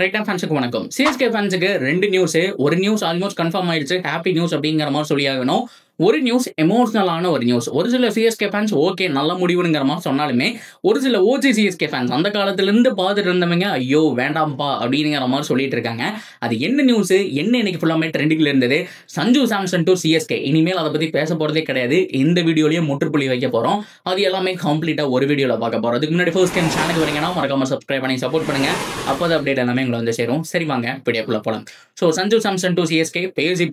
ரைட்டா ஃபேன்ஸுக்கு வணக்கம். சிஎஸ்கே ஃபேன்ஸுக்கு 2 நியூஸ். ஒரு நியூஸ் ஆல்மோஸ்ட் கன்ஃபார்ம் ஆயிடுச்சு. ஹாப்பி நியூஸ் அப்படிங்கிற மாதிரி சொல்லியாகணும். ஒரு நியூஸ் எமோஷனலான ஒரு நியூஸ். ஒரு சில சிஎஸ்கே ஃபேன்ஸ் ஓகே நல்ல முடிவுங்கிற மாதிரி சொன்னாலுமே ஒரு சில ஓஜி சிஎஸ்கே ஃபேன்ஸ் அந்த காலத்திலிருந்து பார்த்துட்டு இருந்தவங்க ஐயோ வேண்டாம்ப்பா அப்படிங்கிற மாதிரி சொல்லிட்டு இருக்காங்க. அது என்ன நியூஸ், என்ன இன்னைக்கு ஃபுல்லாமே ட்ரெண்டிங்ல இருந்தது? Sanju Samson to CSK. இனிமேல் அதை பத்தி பேச போறதே கிடையாது. இந்த வீடியோலயே முற்றுப்புள்ளி வைக்க போறோம். அது எல்லாமே கம்ப்ளீட்டா ஒரு வீடியோல பார்க்க போறோம். அதுக்கு முன்னாடி ஃபர்ஸ்ட் டைம் சேனலுக்கு வரீங்கன்னா மறக்காம சப்ஸ்கிரைப் பண்ணி சப்போர்ட் பண்ணுங்க. அப்போது அப்டேட் எல்லாமே உங்களை வந்து சேரும். சரி வாங்க வீடியோக்குள்ள போலாம். So Sanju Samson to CSK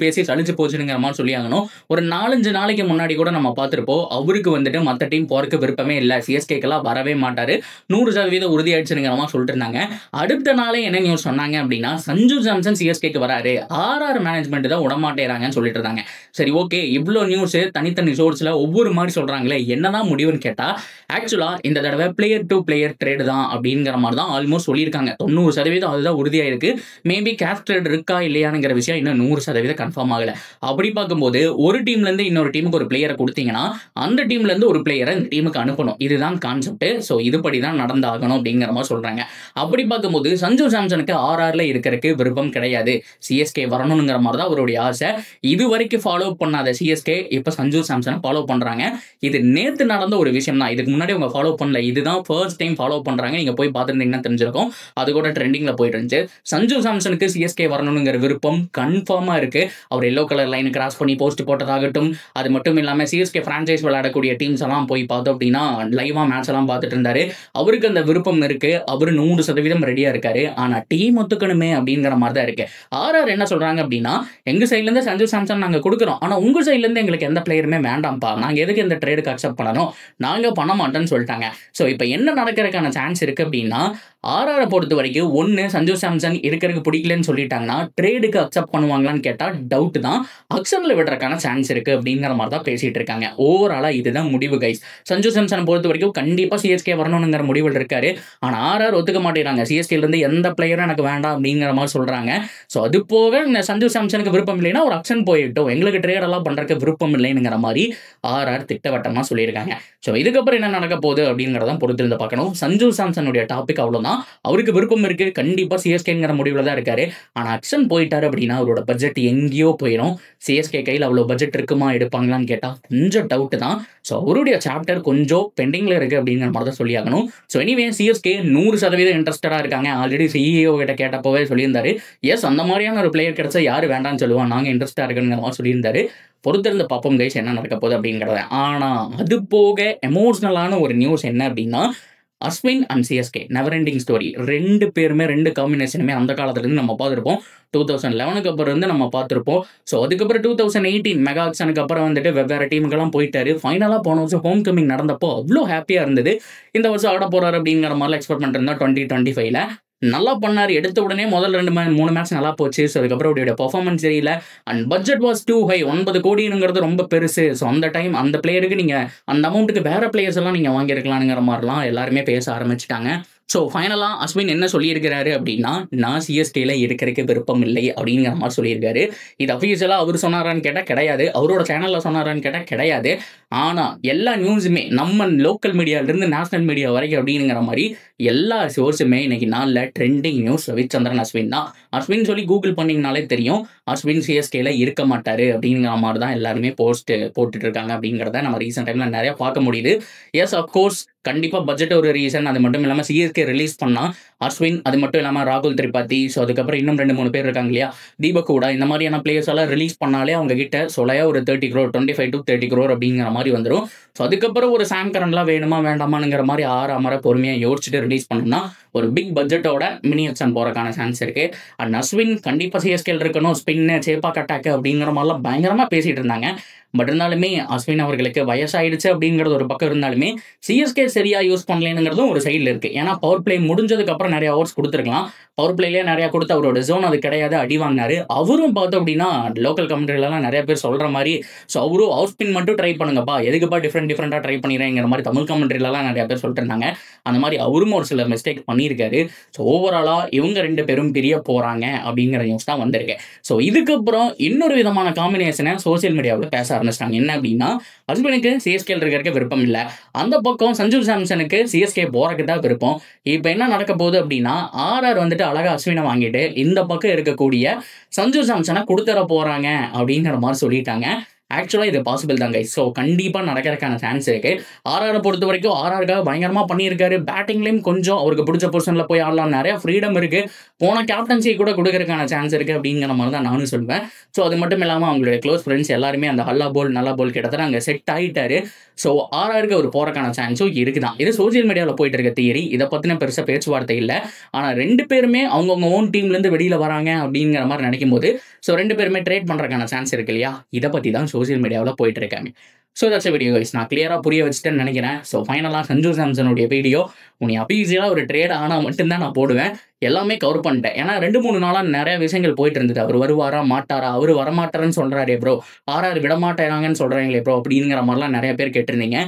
பேசி சலிச்சு போச்சுங்கிற மாதிரி சொல்லி ஆகணும். ஒரு 4-5 நாளைக்கு முன்னாடி கூட நம்ம பார்த்துருப்போம். அவருக்கு வந்துட்டு மற்ற டீம் போறதுக்கு விருப்பமே இல்லை, சிஎஸ்கேக்கெல்லாம் வரவே மாட்டாரு, 100% உறுதியாயிடுச்சுங்கிற மாதிரி சொல்லிட்டு இருந்தாங்க. அடுத்த நாளே என்ன நியூஸ் சொன்னாங்க அப்படின்னா சஞ்சு சாம்சன் சிஎஸ்கேக்கு வராரு, ஆர்ஆர் மேனேஜ்மெண்ட் தான் விடமாட்டேறாங்கன்னு சொல்லிட்டு இருந்தாங்க. சரி ஓகே, இவ்வளோ நியூஸ் தனித்தனி சோர்ஸ்ல ஒவ்வொரு மாதிரி சொல்றாங்களே, என்னதான் முடிவுன்னு கேட்டா ஆக்சுவலா இந்த தடவை பிளேயர் டு பிளேயர் ட்ரேடு தான் அப்படிங்கிற மாதிரி தான் ஆல்மோஸ்ட் சொல்லியிருக்காங்க. 90% அதுதான் உறுதியாயிருக்கு. மேபி கேஷ் ட்ரேட் இருக்கா இல்லையாங்கிற விஷயம் இன்னும் 100% கன்ஃபார்ம் ஆகல. அப்படி பார்க்கும்போது ஒரு டீம்ல இருந்து இன்னொரு டீமுக்கு ஒரு பிளேயரை கொடுத்தீங்கன்னா அந்த டீம்ல இருந்து ஒரு பிளேயரை இந்த டீமுக்கு அனுப்பணும். இதுதான் கான்செப்ட். ஸோ இதுபடி தான் நடந்தாகணும் அப்படிங்கிற மாதிரி சொல்றாங்க. அப்படி பார்க்கும்போது சஞ்சு சாம்சனுக்கு ஆர்ஆர்ல இருக்கிறதுக்கு விருப்பம் கிடையாது, சிஎஸ்கே வரணுங்கிற மாதிரி தான் அவருடைய ஆசை. இது வரைக்கும் ஃபாலோ பண்ணாத சிஎஸ்கே இப்ப சஞ்சு சாம்சனை ஃபாலோ பண்றாங்க. இது நேத்து நடந்த ஒரு விஷயம் தான். இதுக்கு முன்னாடி அவங்க ஃபாலோ பண்ணல, இதுதான் ஃபர்ஸ்ட் டைம் ஃபாலோ பண்றாங்க. நீங்க போய் பார்த்துருந்தீங்கன்னா தெரிஞ்சிருக்கும். அது கூட ட்ரெண்டிங்ல போயிட்டு இருந்துச்சு. சஞ்சு சாம்சனுக்கு சிஎஸ்கே வரணுங்கிற விருப்பம் கன்ஃபார்மா இருக்கு. அவர் எல்லோ கலர் லைன் கிராஸ் பண்ணி போஸ்ட் போட்டதாகட்டும், அது மட்டும் இல்லாம சிஎஸ்கே பிரான்சைஸ் விளையாடக்கூடிய டீம்ஸ் எல்லாம் போய் பார்த்தோம் அப்படின்னா லைவா மேட்ச் எல்லாம் பார்த்துட்டு இருந்தாரு. அவருக்கு அந்த விருப்பம் இருக்கு, அவரு 100% ரெடியா இருக்காரு. ஆனா டீம் ஒத்துக்கணுமே அப்படிங்கிற மாதிரி தான் இருக்கு. ஆர்ஆர் என்ன சொல்றாங்க அப்படின்னா எங்க சைட்ல இருந்து சஞ்சு சாம்சன் நாங்க கொடுக்குறோம், ஆனா உங்க சைட்ல இருந்து எங்களுக்கு எந்த பிளேயருமே வேண்டாம்ப்பா, நாங்க எதுக்கு இந்த ட்ரேடுக்கு அக்செப்ட் பண்ணணும், நாங்க பண்ண மாட்டோம்னு சொல்லிட்டாங்க. ஸோ இப்போ என்ன நடக்கிறதுக்கான சான்ஸ் இருக்கு அப்படின்னா ஆர்ஆரை பொறுத்த வரைக்கும் ஒன்று சஞ்சு சாம்சன் இருக்கிறதுக்கு பிடிக்கலன்னு சொல்லிட்டாங்கன்னா ட்ரேடுக்கு அக்செப்ட் பண்ணுவாங்களான்னு கேட்டால் டவுட் தான். அக்ஷனில் விடுறதுக்கான சான்ஸ் இருக்கு அப்படிங்கிற மாதிரி தான் பேசிட்டு இருக்காங்க. ஓவராலா இதுதான் முடிவு கைஸ். சஞ்சு சாம்சனை பொறுத்த வரைக்கும் கண்டிப்பாக சிஎஸ்கே வரணுங்கிற முடிவில் இருக்காரு. ஆனால் ஆர்ஆர் ஒத்துக்க மாட்டேங்கிறாங்க, சிஎஸ்கேல இருந்து எந்த பிளேயரும் எனக்கு வேண்டாம் அப்படிங்கிற மாதிரி சொல்றாங்க. ஸோ அது போக சஞ்சு சாம்சனுக்கு விருப்பம் இல்லைன்னா ஒரு அக்ஷன் போயிட்டோம், எங்களுக்கு ட்ரேடெல்லாம் பண்றதுக்கு விருப்பம் இல்லைங்கிற மாதிரி ஆர்ஆர் திட்டவட்டமாக சொல்லியிருக்காங்க. ஸோ இதுக்கப்புறம் என்ன நடக்க போகுது அப்படிங்கிறதான் பொறுத்திருந்து பார்க்கணும். சஞ்சு சாம்சனுடைய டாபிக் அவ்வளோதான். அவருக்கு விருப்பம் இருக்கு, கண்டிப்பா சிஎஸ்கேங்கிற முடிவுல தான் இருக்காரு. ஆனா அக்ஷன் போயிட்டாரு அப்படின்னா அவரோட பட்ஜெட் எங்கேயோ போயிடும். சிஎஸ்கே கையில் அவ்வளவு பட்ஜெட் இருக்குமா, எடுப்பாங்களான்னு கேட்டா கொஞ்சம் டவுட் தான். ஸோ அவருடைய சாப்டர் கொஞ்சம் பெண்டிங்ல இருக்கு அப்படிங்கிற மாதிரி தான் சொல்லி ஆகணும். ஸோ எனிவே சிஎஸ்கே 100% இன்ட்ரெஸ்டடா இருக்காங்க. ஆல்ரெடி சிஇஓ கிட்ட கேட்டப்போவே சொல்லியிருந்தாரு, எஸ் அந்த மாதிரியான ஒரு பிளேயர் கிடைச்சா யாரு வேண்டாம்னு சொல்லுவாங்க, நாங்க இன்ட்ரெஸ்டா இருக்குங்கிற மாதிரி சொல்லியிருந்தாரு. பொறுத்திருந்து பார்ப்போம் கைஸ் என்ன நடக்க போகுது அப்படிங்கிறத. ஆனா அது போக எமோஷனலான ஒரு நியூஸ் என்ன அப்படின்னா Ashwin and CSK never ending story. 2 பேருமே 2 காம்பினேஷனுமே அந்த காலத்துலேருந்து நம்ம பார்த்துருப்போம். 2011க்கு அப்புறம் வந்து நம்ம பார்த்துருப்போம். ஸோ அதுக்கப்புறம் 2018 மெகா ஆக்ஷனுக்கு அப்புறம் வந்துட்டு வெவ்வேறு டீமுக்கெல்லாம் போயிட்டாரு. ஃபைனலாக போன வருஷம் ஹோம் கமிங் நடந்தப்போ அவ்வளோ ஹாப்பியாக இருந்தது. இந்த வருஷம் ஆட போறாரு அப்படிங்கிற மாதிரிலாம் எக்ஸ்பெக்ட் பண்ணிருந்தா 2025ல நல்லா பண்ணார். எடுத்த உடனே முதல் 2-3 மேட்ச் நல்லா போச்சு. ஸோ அதுக்கப்புறம் அவருடைய பெர்ஃபார்மன்ஸ் தெரியல. And budget was too high. 9 கோடிங்கிறது ரொம்ப பெருசு. ஸோ அந்த டைம் அந்த பிளேயருக்கு நீங்கள் அந்த அமௌண்ட்டுக்கு வேற பிளேயர்ஸ் எல்லாம் நீங்கள் வாங்கியிருக்கலாங்கிற மாதிரிலாம் எல்லாருமே பேச ஆரம்பிச்சிட்டாங்க. ஸோ ஃபைனலாக அஸ்வின் என்ன சொல்லியிருக்கிறாரு அப்படின்னா நான் சிஎஸ்கேல இருக்கிறதுக்கு விருப்பம் இல்லை அப்படிங்கிற மாதிரி சொல்லியிருக்காரு. இது அஃபீஷியலாக அவர் சொன்னாரான்னு கேட்டால் கிடையாது, அவரோட சேனலில் சொன்னாரான்னு கேட்டால் கிடையாது. ஆனால் எல்லா நியூஸுமே நம்ம லோக்கல் மீடியாவிலிருந்து நேஷனல் மீடியா வரைக்கும் அப்படிங்கிற மாதிரி எல்லா சோர்ஸுமே இன்னைக்கு நாளில் ட்ரெண்டிங் நியூஸ் ரவிச்சந்திரன் அஸ்வின் தான். அஸ்வின் சொல்லி கூகுள் பண்ணிங்கனாலே தெரியும் அஸ்வின் சிஎஸ்கேல இருக்க மாட்டாரு அப்படிங்கிற மாதிரி தான் எல்லாருமே போஸ்ட் போட்டுட்டு இருக்காங்க அப்படிங்கிறத நம்ம ரீசெண்ட் டைம்ல நிறைய பார்க்க முடியுது. எஸ் அப்கோர்ஸ் கண்டிப்பாக பட்ஜெட் ஒரு ரீசன். அது மட்டும் இல்லாமல் சிஎஸ்கே ரிலீஸ் பண்ணால் அஸ்வின், அது மட்டும் இல்லாமல் ராகுல் திரிபாதி, ஸோ அதுக்கப்புறம் இன்னும் 2-3 பேர் இருக்காங்க இல்லையா, தீபக் கூட, இந்த மாதிரியான பிளேயர்ஸ் எல்லாம் ரிலீஸ் பண்ணாலே அவங்க கிட்ட சொலையா ஒரு 30 crore 25 to 30 crore அப்படிங்கிற மாதிரி வந்துடும். ஸோ அதுக்கப்புறம் ஒரு சாம் கரன்லாம் வேணுமா வேண்டாமாங்கிற மாதிரி ஆறாமரை பொறுமையாக யோசிச்சுட்டு ரிலீஸ் பண்ணோம்னா ஒரு பிக் பட்ஜெட்டோட மினி ஆக்ஷன் போறதுக்கான சான்ஸ் இருக்கு. அண்ட் அஸ்வின் கண்டிப்பாக சிஎஸ்கேல இருக்கணும், ஸ்பின்னு சேப்பாக் அட்டாக் அப்படிங்கிற மாதிரிலாம் பயங்கரமாக பேசிட்டு இருந்தாங்க. பட் இருந்தாலுமே அஸ்வின் அவர்களுக்கு வயசாயிடுச்சு அப்படிங்கிறது ஒரு பக்கம் இருந்தாலுமே சிஎஸ்கே சரியா யூஸ் பண்ணலங்கிறதும் ஒரு சைடில் இருக்கு. ஏன்னா பவர் பிளே முடிஞ்சதுக்கு அப்புறம் நிறைய ஓவர்ஸ் கொடுத்துருக்கலாம். பவர் பிளேலேயே நிறைய கொடுத்து அவரோட ஜோன் அது கிடையாது, அடி வாங்கினாரு. அவரும் பார்த்தோம் அப்படின்னா லோக்கல் கமெண்ட்ரிலாம் நிறைய பேர் சொல்ற மாதிரி ஸோ அவரும் அவுட் ஸ்பின் மட்டும் ட்ரை பண்ணுங்கப்பா, எதுக்குப்பா டிஃப்ரெண்டாக ட்ரை பண்ணிடுறேங்கிற மாதிரி தமிழ் கமெண்ட்ரிலாம் நிறைய பேர் சொல்லிட்டு இருந்தாங்க. அந்த மாதிரி அவரும் ஒரு சில மிஸ்டேக் பண்ணியிருக்காரு. ஸோ ஓவராலா இவங்க 2 பேரும் பிரிய போறாங்க அப்படிங்கிற நியூஸ் தான் வந்திருக்கு. ஸோ இதுக்கப்புறம் இன்னொரு விதமான காம்பினேஷனை சோசியல் மீடியாவில் பேச ஆரம்பிச்சிட்டாங்க. என்ன அப்படின்னா, அஸ்வினுக்கு சிஎஸ்கேல இருக்கிறதுக்கு விருப்பம் இல்ல. அந்த பக்கம் சஞ்சு சாம்சனுக்கு சிஎஸ்கே போறதுக்கு தான் விருப்பம். இப்ப என்ன நடக்க போகுது அப்படின்னா, ஆர்ஆர் வந்துட்டு அழகா அஸ்வினை வாங்கிட்டு இந்த பக்கம் இருக்கக்கூடிய சஞ்சு சாம்சனை கொடுத்துற போறாங்க அப்படிங்கிற மாதிரி சொல்லிட்டாங்க. ஆக்சுவலா இது பாசிபிள் தான் கைஸ். ஸோ கண்டிப்பா நடக்கிறதுக்கான சான்ஸ் இருக்கு. ஆர்ஆரை பொறுத்த வரைக்கும் ஆர்ஆருக்காக பயங்கரமா பண்ணியிருக்காரு. பேட்டிங்லயும் கொஞ்சம் அவருக்கு பிடிச்ச பொசிஷன்ல போய் ஆடலாம், நிறைய ஃப்ரீடம் இருக்கு. போன கேப்டன்சி கூட கொடுக்கறதுக்கான சான்ஸ் இருக்கு அப்படிங்கிற மாதிரி தான் நானும் சொல்லுவேன். ஸோ அது மட்டும் இல்லாமல் அவங்களுடைய க்ளோஸ் ஃப்ரெண்ட்ஸ் எல்லாருமே அந்த ஹல்லா போல் நல்ல போல் கிட்டத்தட்ட அங்கே செட் ஆகிட்டாரு. ஸோ ஆர்ஆருக்கு அவர் போறக்கான சான்ஸும் இருக்குதான். இது சோசியல் மீடியாவில் போயிட்டு இருக்க தியரி. இதை பற்றின பெருசாக பேச்சுவார்த்தை இல்லை. ஆனால் 2 பேருமே அவங்கவுங்க ஓன் டீம்லேருந்து வெளியில் வராங்க அப்படிங்கிற மாதிரி நினைக்கும் போது ஸோ 2 பேருமே ட்ரேட் பண்ணுறதுக்கான சான்ஸ் இருக்கு இல்லையா? இதை பற்றி தான் சோசியல் மீடியாவில் போயிட்டு இருக்காங்க. So that's video guys. நான் கிளியராக புரிய வச்சுட்டேன்னு நினைக்கிறேன். ஸோ ஃபைனலாக சஞ்சு சாம்சனுடைய வீடியோ உனி அபீஸியாக ஒரு ட்ரேட் ஆனால் மட்டும்தான் நான் போடுவேன். எல்லாமே கவர் பண்ணிட்டேன். ஏன்னா 2-3 நாளாக நிறைய விஷயங்கள் போயிட்டு இருந்தது. அவர் வருவாரா மாட்டாரா, அவர் வரமாட்டாருன்னு சொல்கிறாரே ப்ரோ, ஆர்ஆர் விடமாட்டாங்கன்னு சொல்கிறாங்களே ப்ரோ அப்படிங்கிற மாதிரிலாம் நிறைய பேர் கேட்டிருந்தீங்க.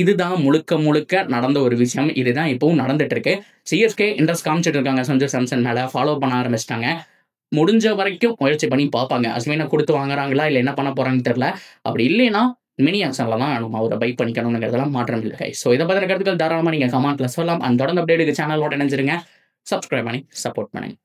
இதுதான் முழுக்க முழுக்க நடந்த ஒரு விஷயம். இதுதான் இப்போவும் நடந்துட்டு இருக்கு. சிஎஸ்கே இன்ட்ரெஸ்ட் காமிச்சிட்டு இருக்காங்க சஞ்சு சாம்சன் மேலே, ஃபாலோ பண்ண ஆரம்பிச்சிட்டாங்க. முடிஞ்ச வரைக்கும் முயற்சி பண்ணி பார்ப்பாங்க. அஸ்வினை கொடுத்து வாங்குறாங்களா இல்லை என்ன பண்ண போறாங்கன்னு தெரியல. அப்படி இல்லைன்னா மினி ஆக்ஷன்ல தான் நம்ம அவரை பை பண்ணிக்கணுங்கிறதெல்லாம் மாற்றம் இல்லை. ஸோ இதை பற்றின கருத்துக்கள் தாராளமாக நீங்கள் கமெண்ட்ல சொல்லலாம். அந்த தொடர்ந்து அப்டேட்டுக்கு சேனலோட இணைஞ்சிருங்க. சப்ஸ்கிரைப் பண்ணி சப்போர்ட் பண்ணுங்க.